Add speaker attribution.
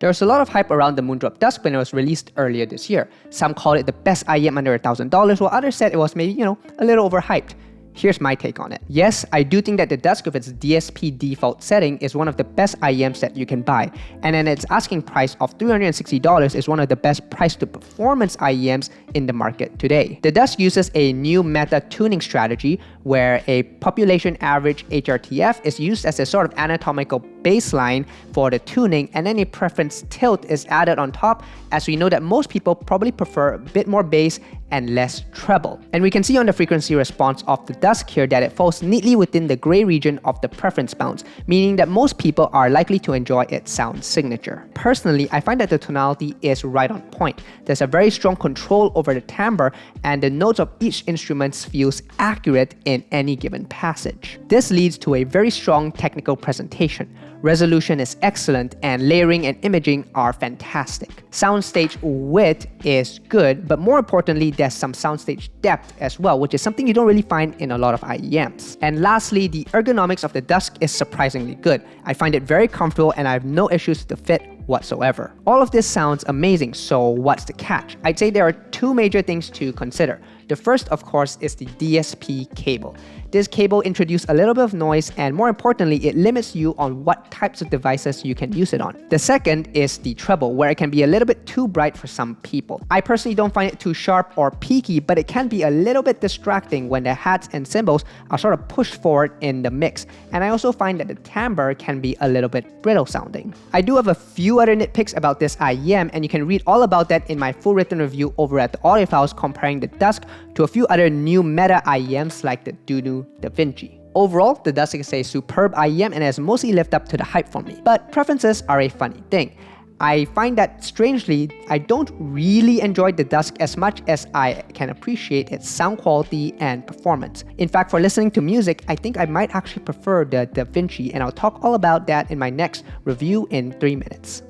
Speaker 1: There was a lot of hype around the MoonDrop DUSK when it was released earlier this year. Some called it the best IEM under $1,000, while others said it was maybe, a little overhyped. Here's my take on it. Yes, I do think that the DUSK with its DSP default setting is one of the best IEMs that you can buy, and then its asking price of $360 is one of the best price to performance IEMs in the market today. The DUSK uses a new meta tuning strategy where a population average HRTF is used as a sort of anatomical baseline for the tuning, and then a preference tilt is added on top, as we know that most people probably prefer a bit more bass and less treble. And we can see on the frequency response of the DUSK here that it falls neatly within the gray region of the preference bounds, meaning that most people are likely to enjoy its sound signature. Personally, I find that the tonality is right on point. There's a very strong control over the timbre, and the notes of each instrument feels accurate in any given passage. This leads to a very strong technical presentation. Resolution is excellent, and layering and imaging are fantastic. Soundstage width is good, but more importantly, there's some soundstage depth as well, which is something you don't really find in a lot of IEMs. And lastly, the ergonomics of the DUSK is surprisingly good. I find it very comfortable and I have no issues with the fit whatsoever. All of this sounds amazing, so what's the catch? I'd say there are two major things to consider. The first, of course, is the DSP cable. This cable introduces a little bit of noise, and more importantly, it limits you on what types of devices you can use it on. The second is the treble, where it can be a little bit too bright for some people. I personally don't find it too sharp or peaky, but it can be a little bit distracting when the hats and cymbals are sort of pushed forward in the mix. And I also find that the timbre can be a little bit brittle sounding. I do have a few other nitpicks about this IEM, and you can read all about that in my full written review over at the audio files comparing the DUSK to a few other new meta IEMs like the Dunu Da Vinci. Overall, the DUSK is a superb IEM and has mostly lived up to the hype for me. But preferences are a funny thing. I find that strangely, I don't really enjoy the DUSK as much as I can appreciate its sound quality and performance. In fact, for listening to music, I think I might actually prefer the Da Vinci, and I'll talk all about that in my next review in 3 minutes.